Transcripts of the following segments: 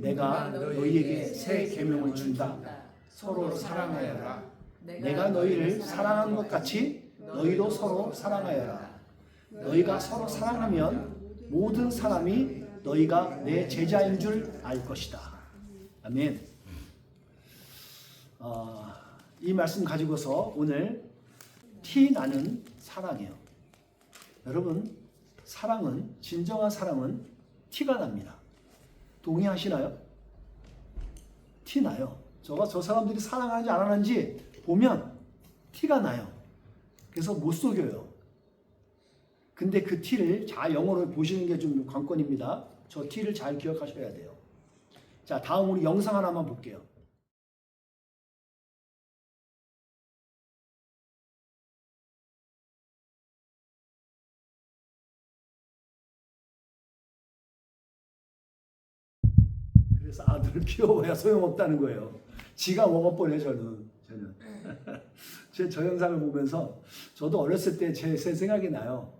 내가 너희에게 새 계명을 준다. 서로 사랑하여라. 내가 너희를 사랑한 것 같이 너희도 서로 사랑하여라. 너희가 서로 사랑하면 모든 사람이 너희가 내 제자인 줄 알 것이다. 아멘. 이 말씀 가지고서 오늘 티 나는 사랑이에요. 여러분, 사랑은, 진정한 사랑은 티가 납니다. 동의하시나요? 티 나요. 저 사람들이 사랑하는지 안 하는지 보면 티가 나요. 그래서 못 속여요. 근데 그 티를 잘 영어로 보시는 게 좀 관건입니다. 저 티를 잘 기억하셔야 돼요. 자, 다음 우리 영상 하나만 볼게요. 그래서 아들을 키워봐야 소용없다는 거예요. 지가 먹어버려요, 저는. 저 영상을 보면서 저도 어렸을 때 제 생각이 나요.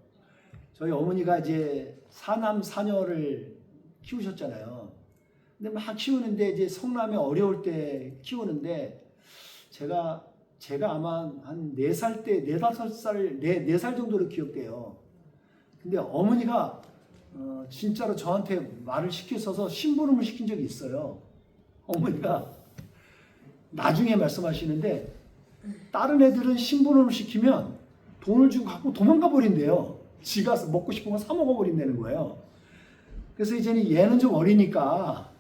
저희 어머니가 이제 사남 사녀를 키우셨잖아요. 근데 막 키우는데 이제 성남에 어려울 때 키우는데 제가 아마 한 4살 때, 4-5살, 4살 정도로 기억돼요. 근데 어머니가 진짜로 저한테 말을 시키셔서 심부름을 시킨 적이 있어요. 어머니가 나중에 말씀하시는데 다른 애들은 심부름을 시키면 돈을 주고 갖고 도망가 버린대요. 지가 먹고 싶은 거 사 먹어 버린다는 거예요. 그래서 이제는 얘는 좀 어리니까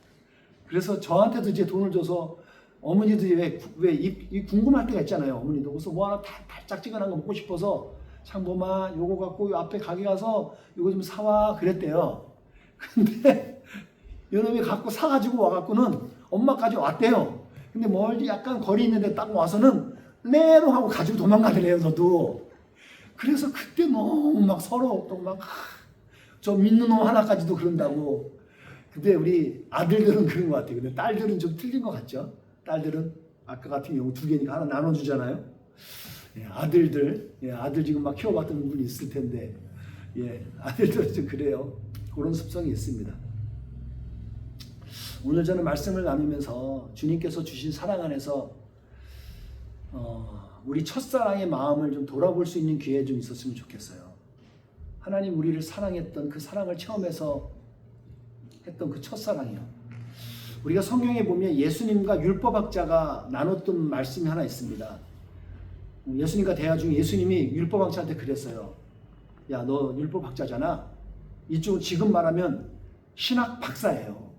그래서 저한테도 이제 돈을 줘서 어머니도 왜 궁금할 때가 있잖아요. 어머니도 그래서 뭐 하나 달짝지근한 거 먹고 싶어서 창범아 요거 갖고 요 앞에 가게 가서 요거 좀 사와 그랬대요. 근데 요놈이 갖고 사가지고 와갖고는 엄마까지 왔대요. 근데 멀리 약간 거리 있는데 딱 와서는 네로 하고 가지고 도망가더래요. 저도. 그래서 그때 너무 막 서로 또 막 저 믿는 놈 하나까지도 그런다고. 근데 우리 아들들은 그런 것 같아요. 근데 딸들은 좀 틀린 것 같죠. 딸들은 아까 같은 경우 2개니까 하나 나눠주잖아요. 예, 아들 지금 막 키워봤던 분이 있을 텐데, 예, 아들들은 좀 그래요. 그런 습성이 있습니다. 오늘 저는 말씀을 나누면서 주님께서 주신 사랑 안에서 우리 첫사랑의 마음을 좀 돌아볼 수 있는 기회 좀 있었으면 좋겠어요. 하나님 우리를 사랑했던 그 사랑을 처음에서 했던 그 첫사랑이요. 우리가 성경에 보면 예수님과 율법학자가 나눴던 말씀이 하나 있습니다. 예수님과 대화 중에 예수님이 율법학자한테 그랬어요. 야, 너 율법학자잖아. 이쪽 지금 말하면 신학 박사예요.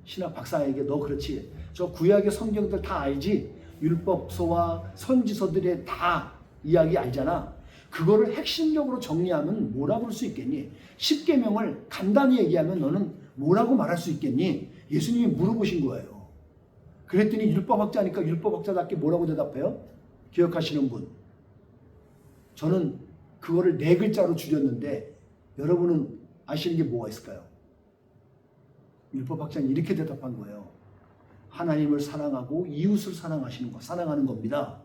신학 박사에게 너 그렇지. 저 구약의 성경들 다 알지? 율법서와 선지서들의 다 이야기 알잖아. 그거를 핵심적으로 정리하면 뭐라고 할 수 있겠니? 10계명을 간단히 얘기하면 너는 뭐라고 말할 수 있겠니? 예수님이 물어보신 거예요. 그랬더니 율법학자니까 율법학자답게 뭐라고 대답해요? 기억하시는 분? 저는 그거를 4글자로 줄였는데 여러분은 아시는 게 뭐가 있을까요? 율법학자는 이렇게 대답한 거예요. 하나님을 사랑하고 이웃을 사랑하는 겁니다.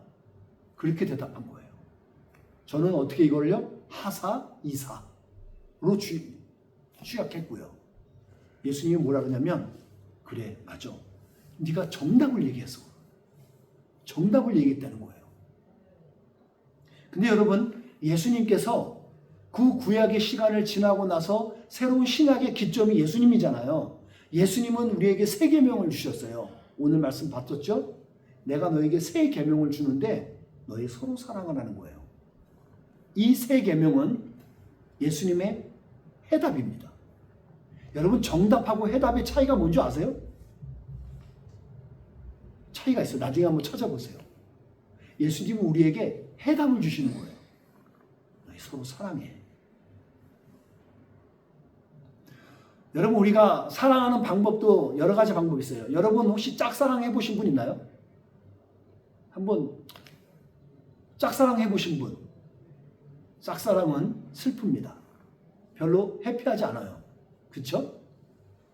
그렇게 대답한 거예요. 저는 어떻게 이걸요? 하사, 이사로 취약했고요. 예수님이 뭐라 그러냐면 그래, 맞아. 네가 정답을 얘기했어. 정답을 얘기했다는 거예요. 근데 여러분, 예수님께서 그 구약의 시간을 지나고 나서 새로운 신약의 기점이 예수님이잖아요. 예수님은 우리에게 새 계명을 주셨어요. 오늘 말씀 봤었죠? 내가 너에게 새 계명을 주는데 너희 서로 사랑을 하는 거예요. 이 새 계명은 예수님의 해답입니다. 여러분, 정답하고 해답의 차이가 뭔지 아세요? 차이가 있어요. 나중에 한번 찾아보세요. 예수님은 우리에게 해답을 주시는 거예요. 너희 서로 사랑해. 여러분, 우리가 사랑하는 방법도 여러 가지 방법이 있어요. 여러분 혹시 짝사랑 해보신 분 있나요? 한번 짝사랑 해보신 분. 짝사랑은 슬픕니다. 별로 해피하지 않아요. 그쵸?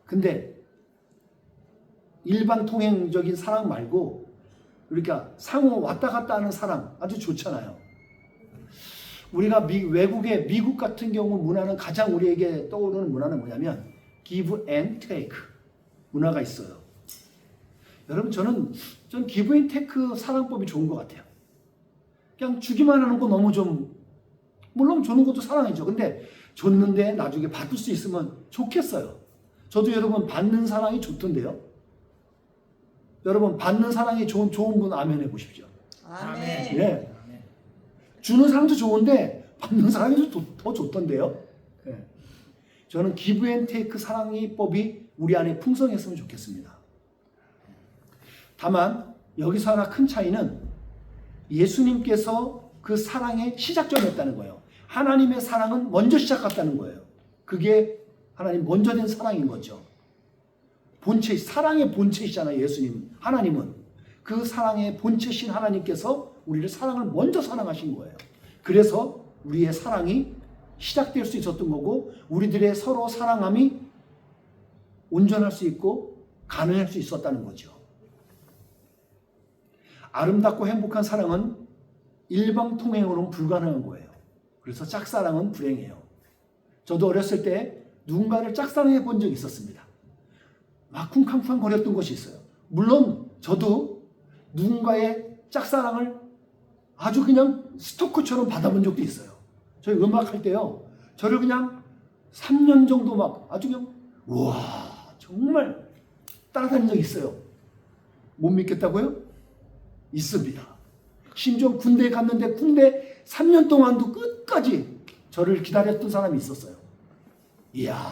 근데 일방통행적인 사랑 말고 그러니까 상호 왔다 갔다 하는 사랑 아주 좋잖아요. 우리가 미국 같은 경우 문화는 가장 우리에게 떠오르는 문화는 뭐냐면 give and take 문화가 있어요. 여러분 저는 기브앤테이크 사랑법이 좋은 것 같아요. 그냥 주기만 하는 거 너무 좀, 물론 주는 것도 사랑이죠. 근데 줬는데 나중에 받을 수 있으면 좋겠어요. 저도 여러분 받는 사랑이 좋던데요. 여러분 받는 사랑이 좋은 분 아멘 해보십시오. 아멘. 예. 주는 사람도 좋은데 받는 사람이 더 좋던데요. 예. 저는 기브앤테이크 사랑법이 우리 안에 풍성했으면 좋겠습니다. 다만 여기서 하나 큰 차이는 예수님께서 그 사랑의 시작점이었다는 거예요. 하나님의 사랑은 먼저 시작했다는 거예요. 그게 하나님 먼저 된 사랑인 거죠. 본체, 사랑의 본체이잖아요. 예수님, 하나님은. 그 사랑의 본체신 하나님께서 우리를 사랑을 먼저 사랑하신 거예요. 그래서 우리의 사랑이 시작될 수 있었던 거고, 우리들의 서로 사랑함이 온전할 수 있고 가능할 수 있었다는 거죠. 아름답고 행복한 사랑은 일방통행으로는 불가능한 거예요. 그래서 짝사랑은 불행해요. 저도 어렸을 때 누군가를 짝사랑해 본 적이 있었습니다. 막 쿵쾅쿵쾅 거렸던 것이 있어요. 물론 저도 누군가의 짝사랑을 아주 그냥 스토커처럼 받아본 적도 있어요. 저희 음악할 때요. 저를 그냥 3년 정도 막 아주 그냥 와 정말 따라다닌 적이 있어요. 못 믿겠다고요? 있습니다. 심지어 군대에 갔는데 군대 3년 동안도 끝까지 저를 기다렸던 사람이 있었어요. 이야,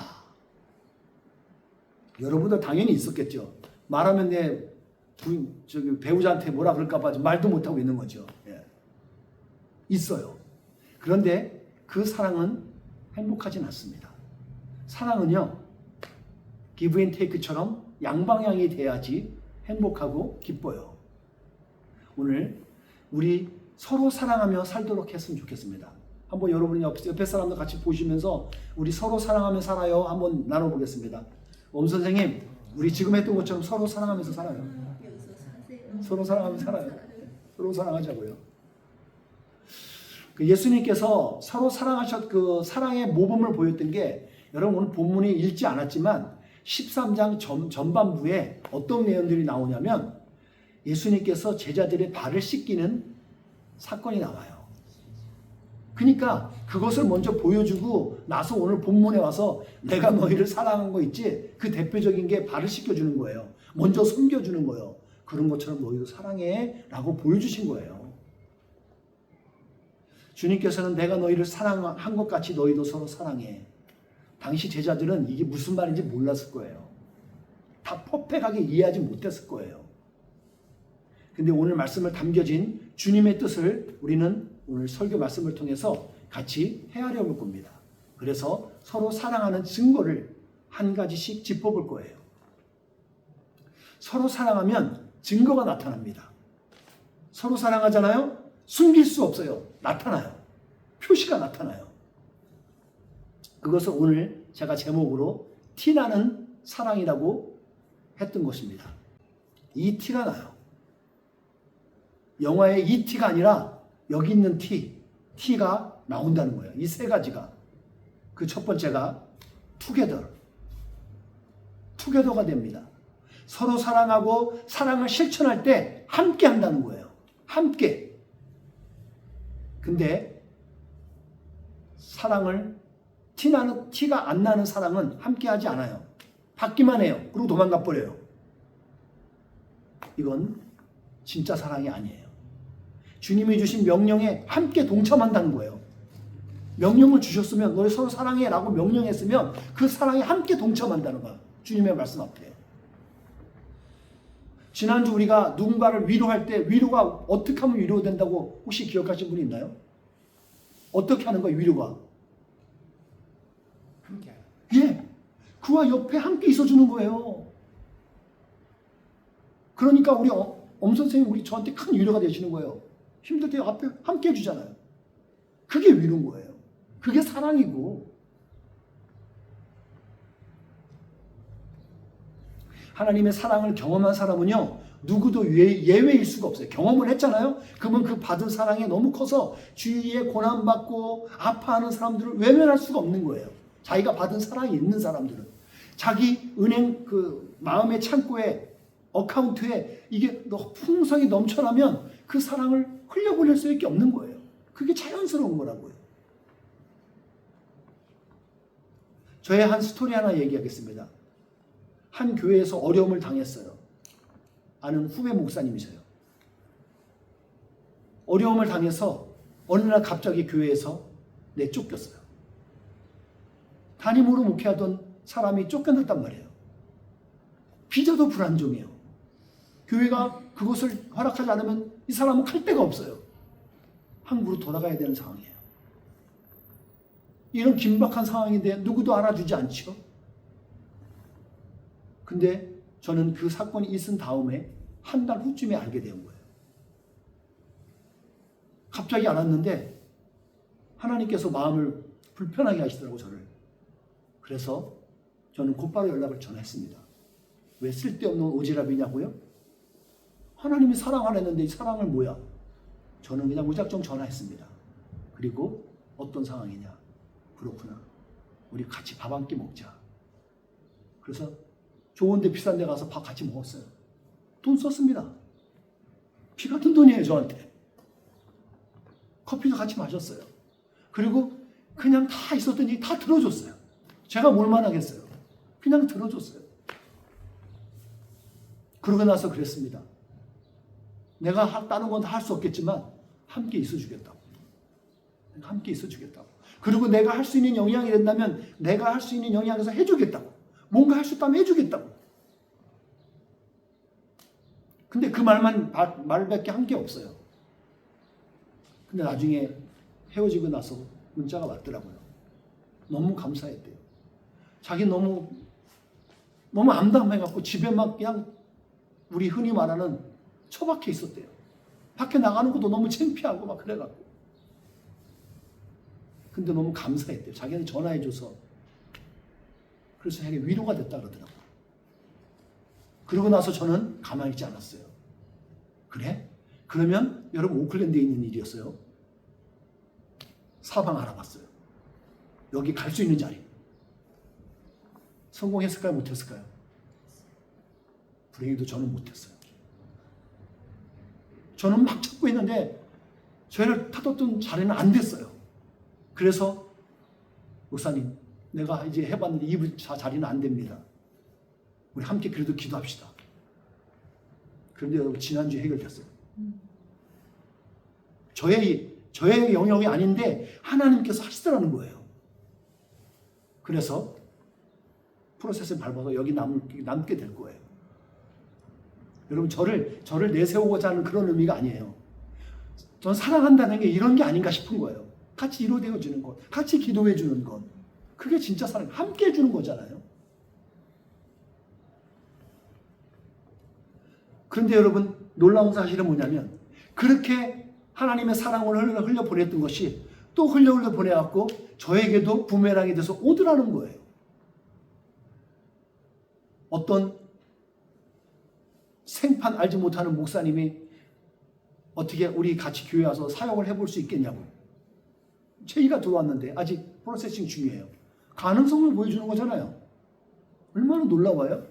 여러분들 당연히 있었겠죠. 말하면 내 배우자한테 뭐라 그럴까봐 말도 못하고 있는 거죠. 예. 있어요. 그런데 그 사랑은 행복하진 않습니다. 사랑은요, 기브앤테이크처럼 양방향이 돼야지 행복하고 기뻐요. 오늘 우리 서로 사랑하며 살도록 했으면 좋겠습니다. 한번 여러분이 옆에 사람들 같이 보시면서 우리 서로 사랑하며 살아요. 한번 나눠보겠습니다. 선생님, 우리 지금 했던 것처럼 서로 사랑하면서 살아요. 서로 사랑하면서 살아요. 서로 사랑하자고요. 예수님께서 서로 사랑하셨 그 사랑의 모범을 보였던 게, 여러분 오늘 본문이 읽지 않았지만 13장 전반부에 어떤 내용들이 나오냐면 예수님께서 제자들의 발을 씻기는 사건이 나와요. 그러니까 그것을 먼저 보여주고 나서 오늘 본문에 와서 내가 너희를 사랑한 거 있지? 그 대표적인 게 발을 씻겨주는 거예요. 먼저 섬겨주는 거예요. 그런 것처럼 너희도 사랑해 라고 보여주신 거예요. 주님께서는 내가 너희를 사랑한 것 같이 너희도 서로 사랑해. 당시 제자들은 이게 무슨 말인지 몰랐을 거예요. 다 퍼펙하게 이해하지 못했을 거예요. 근데 오늘 말씀을 담겨진 주님의 뜻을 우리는 오늘 설교 말씀을 통해서 같이 헤아려 볼 겁니다. 그래서 서로 사랑하는 증거를 한 가지씩 짚어볼 거예요. 서로 사랑하면 증거가 나타납니다. 서로 사랑하잖아요? 숨길 수 없어요. 나타나요. 표시가 나타나요. 그것을 오늘 제가 제목으로 티나는 사랑이라고 했던 것입니다. 이 티가 나요. 영화의 이 티가 아니라 여기 있는 티가 나온다는 거예요. 이 세 가지가. 그 첫 번째가 투게더가 됩니다. 서로 사랑하고 사랑을 실천할 때 함께 한다는 거예요. 함께. 근데 사랑을 티가 안 나는 사랑은 함께 하지 않아요. 받기만 해요. 그리고 도망가 버려요. 이건 진짜 사랑이 아니에요. 주님이 주신 명령에 함께 동참한다는 거예요. 명령을 주셨으면 너희 서로 사랑해 라고 명령했으면 그 사랑에 함께 동참한다는 거예요. 주님의 말씀 앞에. 지난주 우리가 누군가를 위로할 때 위로가 어떻게 하면 위로된다고 혹시 기억하신 분이 있나요? 어떻게 하는 거예요, 위로가? 함께. 예. 그와 옆에 함께 있어주는 거예요. 그러니까 우리 선생님 우리 저한테 큰 위로가 되시는 거예요. 힘들 때 앞에 함께 해주잖아요. 그게 위로인 거예요. 그게 사랑이고. 하나님의 사랑을 경험한 사람은요, 누구도 예외일 수가 없어요. 경험을 했잖아요. 그러면 그 받은 사랑이 너무 커서 주위에 고난받고 아파하는 사람들을 외면할 수가 없는 거예요. 자기가 받은 사랑이 있는 사람들은. 자기 은행 그 마음의 창고에 어카운트에 이게 풍성이 넘쳐나면 그 사랑을 흘려보낼 수밖에 없는 거예요. 그게 자연스러운 거라고요. 저의 한 스토리 하나 얘기하겠습니다. 한 교회에서 어려움을 당했어요. 아는 후배 목사님이세요. 어려움을 당해서 어느 날 갑자기 교회에서 내쫓겼어요. 담임으로 목회하던 사람이 쫓겨났단 말이에요. 비자도 불안정해요. 교회가 그것을 허락하지 않으면 이 사람은 갈 데가 없어요. 한국으로 돌아가야 되는 상황이에요. 이런 긴박한 상황인데 누구도 알아주지 않죠. 근데 저는 그 사건이 있은 다음에 한 달 후쯤에 알게 된 거예요. 갑자기 알았는데 하나님께서 마음을 불편하게 하시더라고 저를. 그래서 저는 곧바로 연락을 전했습니다. 왜 쓸데없는 오지랖이냐고요? 하나님이 사랑하랬는데 이 사랑을 뭐야? 저는 그냥 무작정 전화했습니다. 그리고 어떤 상황이냐? 그렇구나. 우리 같이 밥 한 끼 먹자. 그래서 좋은데 비싼 데 가서 밥 같이 먹었어요. 돈 썼습니다. 피 같은 돈이에요 저한테. 커피도 같이 마셨어요. 그리고 그냥 다 있었던 얘기 다 들어줬어요. 제가 뭘만 하겠어요. 그냥 들어줬어요. 그러고 나서 그랬습니다. 내가 다른 건 다 할 수 없겠지만 함께 있어주겠다고. 함께 있어주겠다고. 그리고 내가 할 수 있는 영향이 된다면 내가 할 수 있는 영향에서 해주겠다고. 뭔가 할 수 있다면 해주겠다고. 근데 그 말밖에 한 게 없어요. 근데 나중에 헤어지고 나서 문자가 왔더라고요. 너무 감사했대요. 자기 너무 암담해갖고 집에 막 그냥 우리 흔히 말하는 처박혀 있었대요. 밖에 나가는 것도 너무 창피하고 막 그래갖고. 근데 너무 감사했대요. 자기는 전화해줘서. 그래서 되게 위로가 됐다 그러더라고요. 그러고 나서 저는 가만히 있지 않았어요. 그래? 그러면 여러분 오클랜드에 있는 일이었어요. 사방 알아봤어요. 여기 갈 수 있는 자리. 성공했을까요? 못했을까요? 불행히도 저는 못했어요. 저는 막 찾고 있는데 저를 타뒀던 자리는 안 됐어요. 그래서 목사님 내가 이제 해봤는데 이 자리는 안 됩니다. 우리 함께 그래도 기도합시다. 그런데 여러분 지난주에 해결됐어요. 저의 영역이 아닌데 하나님께서 하시더라는 거예요. 그래서 프로세스를 밟아서 여기 남게 될 거예요. 여러분 저를 내세우고자 하는 그런 의미가 아니에요. 전 사랑한다는 게 이런 게 아닌가 싶은 거예요. 같이 이루어되어 주는 것, 같이 기도해 주는 것. 그게 진짜 사랑, 함께 해주는 거잖아요. 그런데 여러분 놀라운 사실은 뭐냐면 그렇게 하나님의 사랑을 흘려보냈던 것이 또 흘려보내갖고 저에게도 부메랑이 돼서 오더라는 거예요. 어떤 생판 알지 못하는 목사님이 어떻게 우리 같이 교회 와서 사역을 해볼 수 있겠냐고. 제의가 들어왔는데 아직 프로세싱 중이에요. 가능성을 보여주는 거잖아요. 얼마나 놀라워요?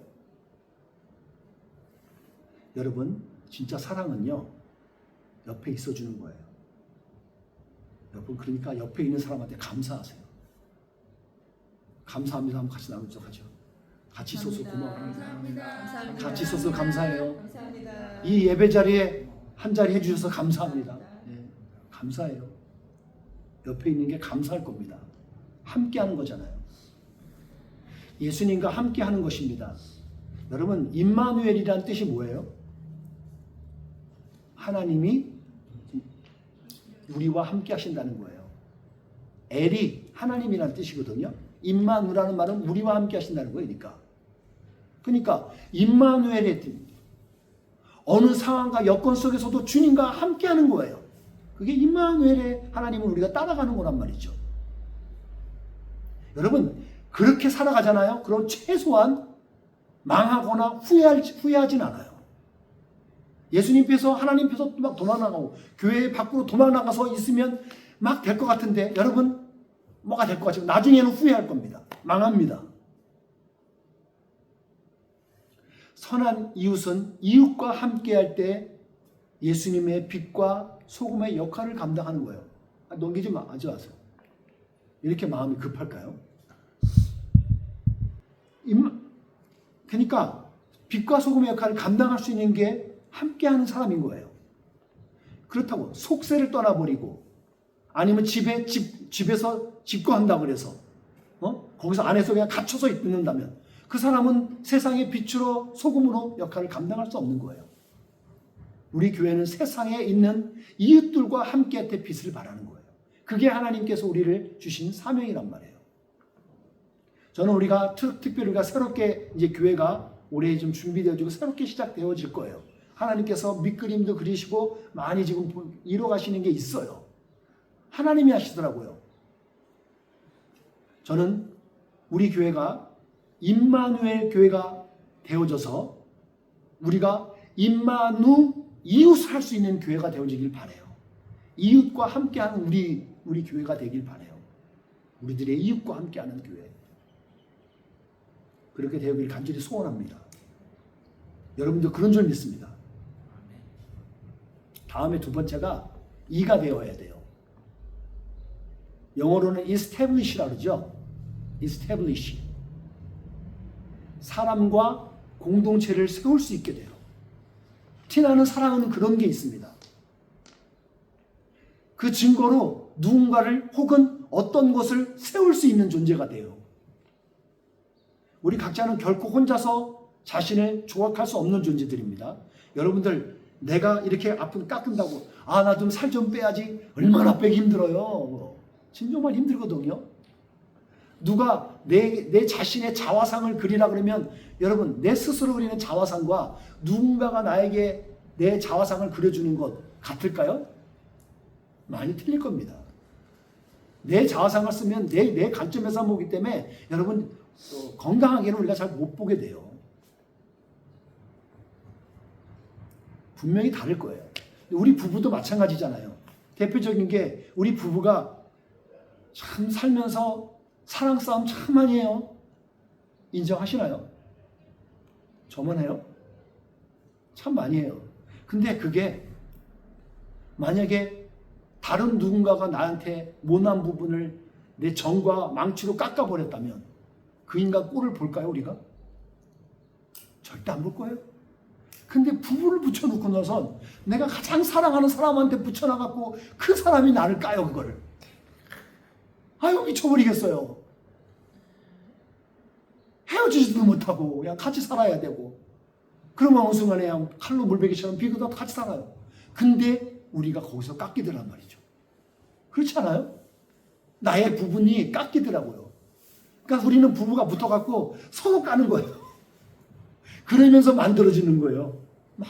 여러분 진짜 사랑은요 옆에 있어주는 거예요. 여러분 그러니까 옆에 있는 사람한테 감사하세요. 감사합니다 한번 같이 나누도록 하죠. 같이 있어서 고마워요. 같이 있어서 감사해요. 감사합니다. 이 예배 자리에 한 자리 해주셔서 감사합니다. 네, 감사해요. 옆에 있는 게 감사할 겁니다. 함께하는 거잖아요. 예수님과 함께하는 것입니다. 여러분 임마누엘이라는 뜻이 뭐예요? 하나님이 우리와 함께 하신다는 거예요. 엘이 하나님이라는 뜻이거든요. 임마누라는 말은 우리와 함께 하신다는 거예요. 그러니까 임마누엘의 뜻. 어느 상황과 여건 속에서도 주님과 함께 하는 거예요. 그게 임마누엘의 하나님을 우리가 따라가는 거란 말이죠. 여러분 그렇게 살아가잖아요. 그럼 최소한 망하거나 후회하진 않아요. 예수님께서 하나님께서 막 도망나가고 교회 밖으로 도망나가서 있으면 막 될 것 같은데 여러분 뭐가 될 것 같지만 나중에는 후회할 겁니다. 망합니다. 선한 이웃은 이웃과 함께할 때 예수님의 빛과 소금의 역할을 감당하는 거예요. 넘기지 마세요. 이렇게 마음이 급할까요? 그러니까 빛과 소금의 역할을 감당할 수 있는 게 함께하는 사람인 거예요. 그렇다고 속세를 떠나버리고 아니면 집에서 집거한다고 그래서 거기서 안에서 그냥 갇혀서 있는다면 그 사람은 세상의 빛으로 소금으로 역할을 감당할 수 없는 거예요. 우리 교회는 세상에 있는 이웃들과 함께 할 빛을 바라는 거예요. 그게 하나님께서 우리를 주신 사명이란 말이에요. 저는 우리가 특별히 우리가 새롭게 이제 교회가 올해 좀 준비되어지고 새롭게 시작되어질 거예요. 하나님께서 밑그림도 그리시고 많이 지금 이뤄가시는 게 있어요. 하나님이 하시더라고요. 저는 우리 교회가 임마누엘 교회가 되어져서 우리가 이웃을 할 수 있는 교회가 되어지길 바라요. 이웃과 함께하는 우리 교회가 되길 바라요. 우리들의 이웃과 함께하는 교회. 그렇게 되기를 간절히 소원합니다. 여러분도 그런 줄 믿습니다. 다음에 두 번째가 이가 되어야 돼요. 영어로는 establish라고 그러죠. establish. 사람과 공동체를 세울 수 있게 돼요. 티나는 사랑은 그런 게 있습니다. 그 증거로 누군가를 혹은 어떤 것을 세울 수 있는 존재가 돼요. 우리 각자는 결코 혼자서 자신을 조각할 수 없는 존재들입니다. 여러분들 내가 이렇게 앞을 깎은다고 나 좀 살 좀 빼야지 얼마나 빼기 힘들어요. 진정말 힘들거든요. 누가 내 자신의 자화상을 그리라 그러면 여러분 내 스스로 그리는 자화상과 누군가가 나에게 내 자화상을 그려주는 것 같을까요? 많이 틀릴 겁니다. 내 자화상을 쓰면 내 관점에서 보기 때문에 여러분 건강하게는 우리가 잘 못 보게 돼요. 분명히 다를 거예요. 우리 부부도 마찬가지잖아요. 대표적인 게 우리 부부가 참 살면서 사랑 싸움 참 많이 해요. 인정하시나요? 저만 해요? 참 많이 해요. 근데 그게 만약에 다른 누군가가 나한테 못난 부분을 내 정과 망치로 깎아버렸다면 그 인간 꼴을 볼까요, 우리가? 절대 안 볼 거예요. 근데 부부를 붙여놓고 나선 내가 가장 사랑하는 사람한테 붙여놔갖고 그 사람이 나를 까요, 그거를. 아유, 미쳐버리겠어요. 헤어지지도 못하고 그냥 같이 살아야 되고 그러면 어느 순간에 그냥 칼로 물베기처럼 비교도 같이 살아요. 근데 우리가 거기서 깎이더란 말이죠. 그렇지 않아요? 나의 부분이 깎이더라고요. 그러니까 우리는 부부가 붙어갖고 서로 까는 거예요. 그러면서 만들어지는 거예요. 막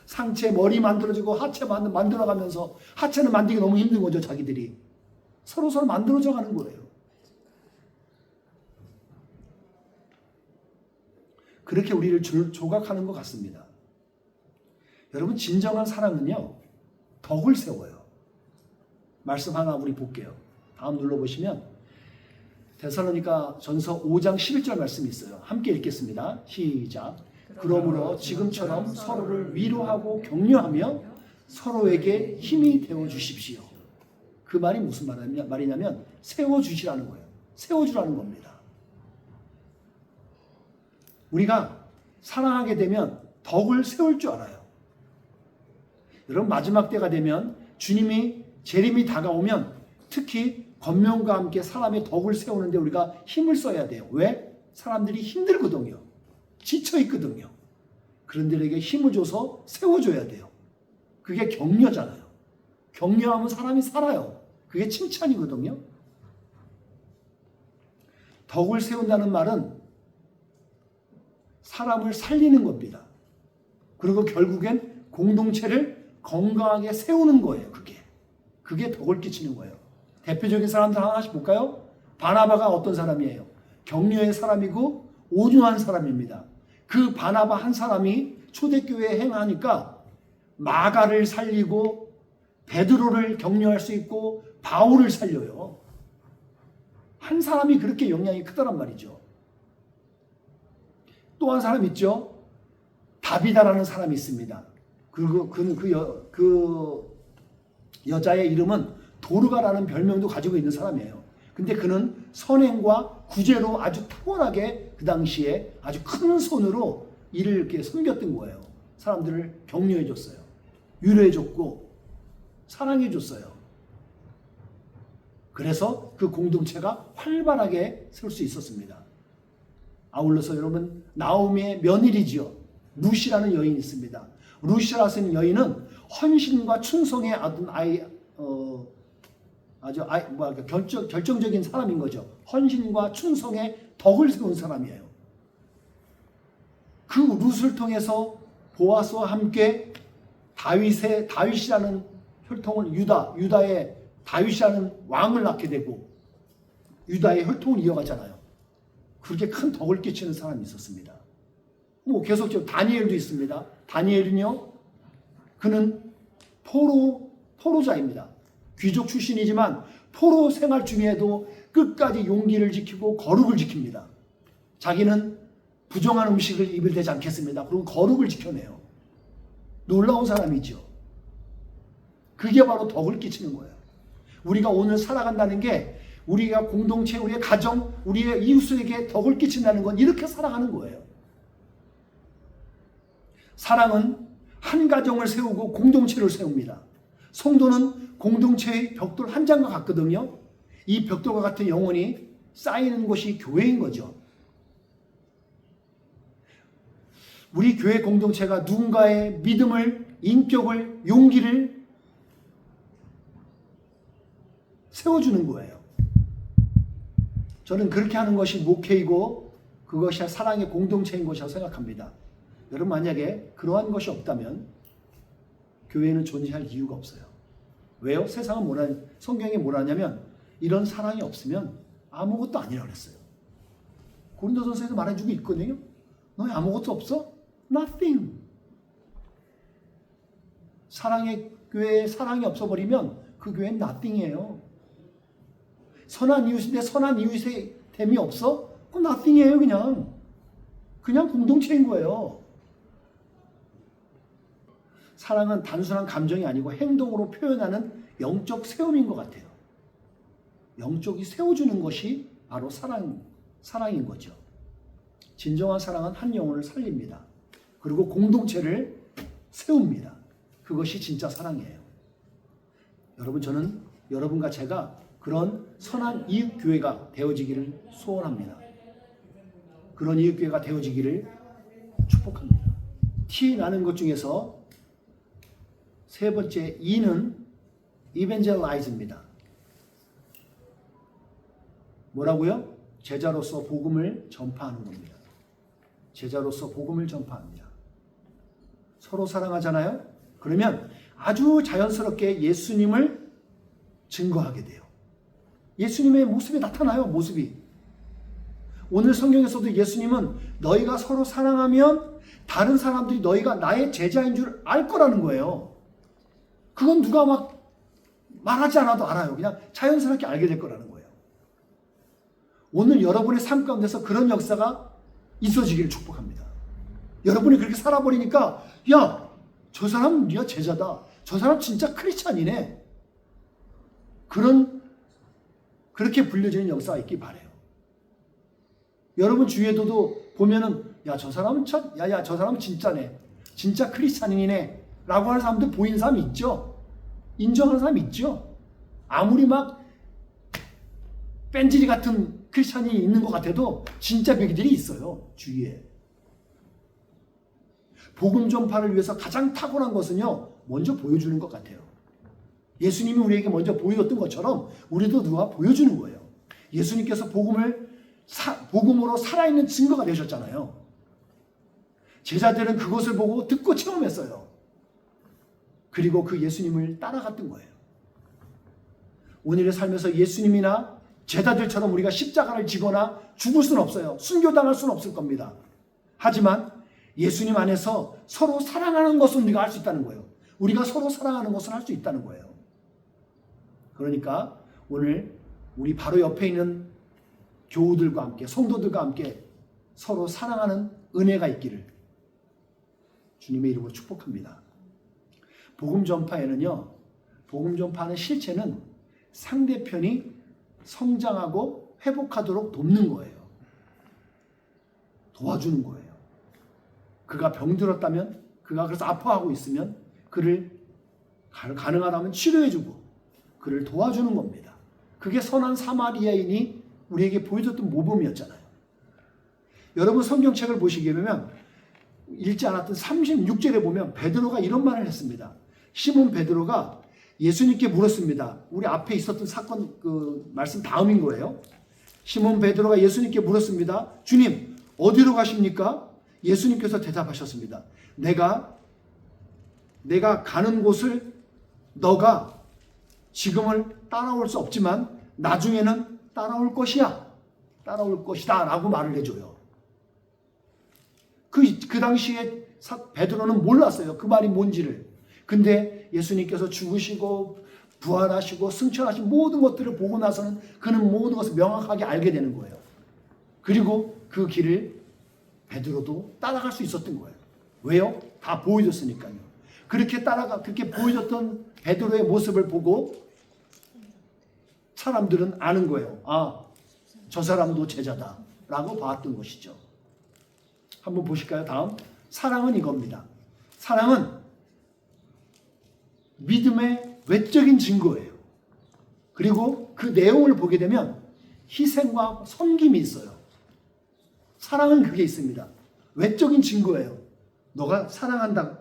상체, 머리 만들어지고 하체 만들어가면서 하체는 만들기 너무 힘든 거죠, 자기들이. 서로 만들어져 가는 거예요. 그렇게 우리를 조각하는 것 같습니다. 여러분 진정한 사랑은요. 덕을 세워요. 말씀 하나 우리 볼게요. 다음 눌러보시면 데살로니가 전서 5장 11절 말씀이 있어요. 함께 읽겠습니다. 시작. 그러므로 지금처럼 서로를 위로하고 격려하며 서로에게 힘이 되어 주십시오. 그 말이 무슨 말이냐면 세워주시라는 거예요. 세워주라는 겁니다. 우리가 사랑하게 되면 덕을 세울 줄 알아요. 여러분 마지막 때가 되면 주님이 재림이 다가오면 특히 권면과 함께 사람의 덕을 세우는데 우리가 힘을 써야 돼요. 왜? 사람들이 힘들거든요. 지쳐있거든요. 그런 데에게 힘을 줘서 세워줘야 돼요. 그게 격려잖아요. 격려하면 사람이 살아요. 그게 칭찬이거든요. 덕을 세운다는 말은 사람을 살리는 겁니다. 그리고 결국엔 공동체를 건강하게 세우는 거예요. 그게 덕을 끼치는 거예요. 대표적인 사람들 하나씩 볼까요? 바나바가 어떤 사람이에요? 격려의 사람이고 온유한 사람입니다. 그 바나바 한 사람이 초대교회에 행하니까 마가를 살리고 베드로를 격려할 수 있고 바울을 살려요. 한 사람이 그렇게 영향이 크다란 말이죠. 또 한 사람 있죠. 다비다라는 사람이 있습니다. 그리고 그 여자의 이름은 도르가라는 별명도 가지고 있는 사람이에요. 근데 그는 선행과 구제로 아주 탁월하게 그 당시에 아주 큰 손으로 이를 이렇게 섬겼던 거예요. 사람들을 격려해 줬어요. 위로해 줬고 사랑해 줬어요. 그래서 그 공동체가 활발하게 설 수 있었습니다. 아울러서 여러분, 나오미의 며느리지요. 루시라는 여인이 있습니다. 루시라는 여인은 헌신과 충성의 결정적인 사람인 거죠. 헌신과 충성의 덕을 세운 사람이에요. 그 룻을 통해서 보아스와 함께 다윗이라는 혈통을 유다의 다윗이라는 왕을 낳게 되고 유다의 혈통을 이어가잖아요. 그렇게 큰 덕을 끼치는 사람이 있었습니다. 계속적으로 다니엘도 있습니다. 다니엘은요, 그는 포로자입니다. 귀족 출신이지만 포로 생활 중에도 끝까지 용기를 지키고 거룩을 지킵니다. 자기는 부정한 음식을 입을 대지 않겠습니다. 그리고 거룩을 지켜내요. 놀라운 사람이죠. 그게 바로 덕을 끼치는 거예요. 우리가 오늘 살아간다는 게 우리가 공동체, 우리의 가정, 우리의 이웃에게 덕을 끼친다는 건 이렇게 살아가는 거예요. 사랑은 한 가정을 세우고 공동체를 세웁니다. 성도는 공동체의 벽돌 한 장과 같거든요. 이 벽돌과 같은 영혼이 쌓이는 곳이 교회인 거죠. 우리 교회 공동체가 누군가의 믿음을, 인격을, 용기를 세워주는 거예요. 저는 그렇게 하는 것이 목회이고 그것이 사랑의 공동체인 것이라고 생각합니다. 여러분, 만약에 그러한 것이 없다면 교회는 존재할 이유가 없어요. 왜요? 세상은 성경이 뭐라냐면 이런 사랑이 없으면 아무것도 아니라고 그랬어요. 고린도전서에서 말해주고 있거든요. 너희 아무것도 없어? Nothing. 교회에 사랑이 없어버리면 그 교회는 nothing이에요. 선한 이웃인데 선한 이웃의 됨이 없어? 그건 nothing이에요. 그냥 공동체인 거예요. 사랑은 단순한 감정이 아니고 행동으로 표현하는 영적 세움인 것 같아요. 영적이 세워주는 것이 바로 사랑인 거죠. 진정한 사랑은 한 영혼을 살립니다. 그리고 공동체를 세웁니다. 그것이 진짜 사랑이에요. 여러분, 저는 여러분과 제가 그런 선한 이웃교회가 되어지기를 소원합니다. 그런 이웃교회가 되어지기를 축복합니다. 티 나는 것 중에서 세 번째 E는 evangelize입니다. 뭐라고요? 제자로서 복음을 전파하는 겁니다. 제자로서 복음을 전파합니다. 서로 사랑하잖아요? 그러면 아주 자연스럽게 예수님을 증거하게 돼요. 예수님의 모습이 나타나요. 모습이. 오늘 성경에서도 예수님은 너희가 서로 사랑하면 다른 사람들이 너희가 나의 제자인 줄 알 거라는 거예요. 그건 누가 막 말하지 않아도 알아요. 그냥 자연스럽게 알게 될 거라는 거예요. 오늘 여러분의 삶 가운데서 그런 역사가 있어지기를 축복합니다. 여러분이 그렇게 살아버리니까 야, 저 사람은 네가 제자다. 저 사람 진짜 크리스찬이네. 그렇게 불려지는 역사가 있기 바라요. 여러분 주위에도 보면은 야, 저 사람은 저 사람은 진짜네. 진짜 크리스찬이네. 라고 하는 사람들 보이는 사람이 있죠. 인정하는 사람이 있죠. 아무리 막 뺀질이 같은 크리스찬이 있는 것 같아도 진짜 배기들이 있어요. 주위에. 복음 전파를 위해서 가장 탁월한 것은요, 먼저 보여주는 것 같아요. 예수님이 우리에게 먼저 보여줬던 것처럼 우리도 누가 보여주는 거예요. 예수님께서 복음으로 살아있는 증거가 되셨잖아요. 제자들은 그것을 보고 듣고 체험했어요. 그리고 그 예수님을 따라갔던 거예요. 오늘의 삶에서 예수님이나 제자들처럼 우리가 십자가를 지거나 죽을 수는 없어요. 순교당할 수는 없을 겁니다. 하지만 예수님 안에서 서로 사랑하는 것은 우리가 할 수 있다는 거예요. 우리가 서로 사랑하는 것을 할 수 있다는 거예요. 그러니까 오늘 우리 바로 옆에 있는 교우들과 함께, 성도들과 함께 서로 사랑하는 은혜가 있기를, 주님의 이름으로 축복합니다. 복음 전파에는요, 복음 전파하는 실체는 상대편이 성장하고 회복하도록 돕는 거예요. 도와주는 거예요. 그가 병들었다면, 그가 그래서 아파하고 있으면 그를 가능하다면 치료해주고 그를 도와주는 겁니다. 그게 선한 사마리아인이 우리에게 보여줬던 모범이었잖아요. 여러분 성경책을 보시게 되면 읽지 않았던 36절에 보면 베드로가 이런 말을 했습니다. 시몬 베드로가 예수님께 물었습니다. 우리 앞에 있었던 사건 그 말씀 다음인 거예요. 시몬 베드로가 예수님께 물었습니다. 주님, 어디로 가십니까? 예수님께서 대답하셨습니다. 내가 가는 곳을 너가 지금은 따라올 수 없지만 나중에는 따라올 것이야. 따라올 것이다 라고 말을 해줘요. 그 당시에 베드로는 몰랐어요. 그 말이 뭔지를. 근데 예수님께서 죽으시고 부활하시고 승천하신 모든 것들을 보고 나서는 그는 모든 것을 명확하게 알게 되는 거예요. 그리고 그 길을 베드로도 따라갈 수 있었던 거예요. 왜요? 다 보여줬으니까요. 그렇게 보여줬던 베드로의 모습을 보고 사람들은 아는 거예요. 아, 저 사람도 제자다 라고 봤던 것이죠. 한번 보실까요? 다음. 사랑은 이겁니다. 사랑은 믿음의 외적인 증거예요. 그리고 그 내용을 보게 되면 희생과 섬김이 있어요. 사랑은 그게 있습니다. 외적인 증거예요. 너가 사랑한다,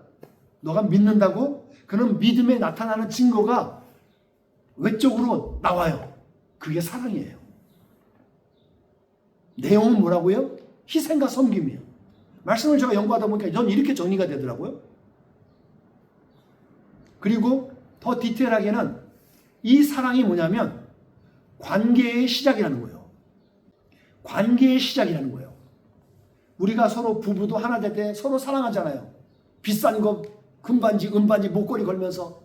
너가 믿는다고 그런 믿음에 나타나는 증거가 외적으로 나와요. 그게 사랑이에요. 내용은 뭐라고요? 희생과 섬김이에요. 말씀을 제가 연구하다 보니까 전 이렇게 정리가 되더라고요. 그리고 더 디테일하게는 이 사랑이 뭐냐면 관계의 시작이라는 거예요. 관계의 시작이라는 거예요. 우리가 서로 부부도 하나 될 때 서로 사랑하잖아요. 비싼 거 금반지, 은반지, 목걸이 걸면서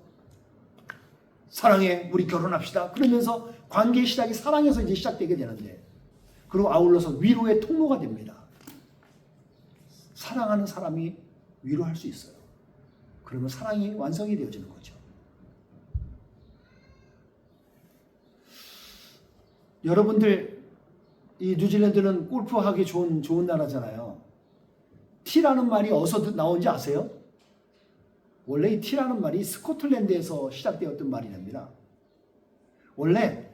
사랑해, 우리 결혼합시다. 그러면서 관계의 시작이 사랑에서 이제 시작되게 되는데, 그리고 아울러서 위로의 통로가 됩니다. 사랑하는 사람이 위로할 수 있어요. 그러면 사랑이 완성이 되어지는 거죠. 여러분들, 이 뉴질랜드는 골프하기 좋은 나라잖아요. 티라는 말이 어디서 나온지 아세요? 원래 이 티라는 말이 스코틀랜드에서 시작되었던 말이랍니다. 원래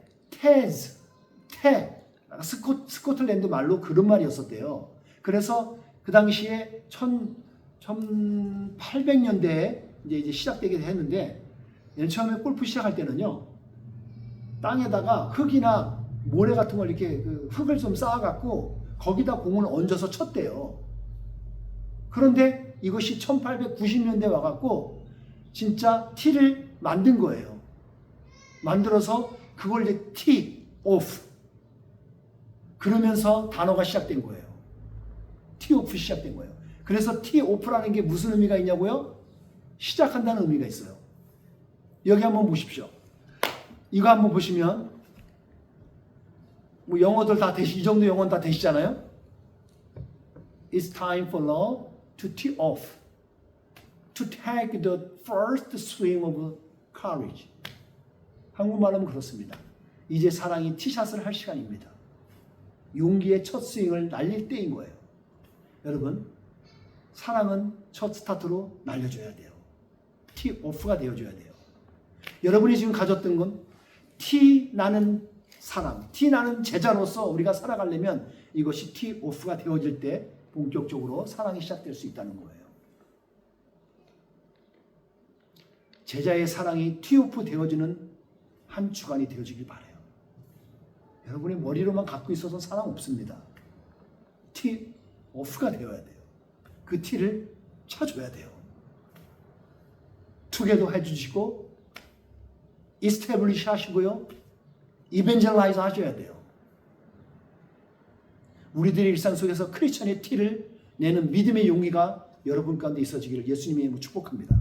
스코틀랜드 말로 그런 말이었었대요. 그래서 그 당시에 1800년대에 이제 시작되게 했는데, 처음에 골프 시작할 때는요, 땅에다가 흙이나 모래 같은 걸 이렇게 흙을 좀 쌓아갖고 거기다 공을 얹어서 쳤대요. 그런데 이것이 1890년대에 와갖고 진짜 티를 만든 거예요. 만들어서 그걸 이제 티 오프, 그러면서 단어가 시작된 거예요. 티 오프 시작된 거예요. 그래서 티 오프라는 게 무슨 의미가 있냐고요? 시작한다는 의미가 있어요. 여기 한번 보십시오. 이거 한번 보시면 뭐 영어들 다 이 정도 영어는 다 되시잖아요. It's time for love to tee off, to take the first swing of courage. 한국말로 하면 그렇습니다. 이제 사랑이 티샷을 할 시간입니다. 용기의 첫 스윙을 날릴 때인 거예요. 여러분, 사랑은 첫 스타트로 날려줘야 돼요. 티 오프가 되어줘야 돼요. 여러분이 지금 가졌던 건 티 나는 사랑, 티 나는 제자로서 우리가 살아가려면 이것이 티 오프가 되어질 때 본격적으로 사랑이 시작될 수 있다는 거예요. 제자의 사랑이 티 오프 되어지는 한 주간이 되어지길 바라요. 여러분이 머리로만 갖고 있어서 사랑 없습니다. 티 오프가 되어야 돼요. 그 티를 쳐줘야 돼요. 투게도 해주시고 이스태블리시 하시고요. 이벤젤라이즈 하셔야 돼요. 우리들의 일상 속에서 크리스천의 티를 내는 믿음의 용기가 여러분 가운데 있어지기를 예수님의 이름으로 축복합니다.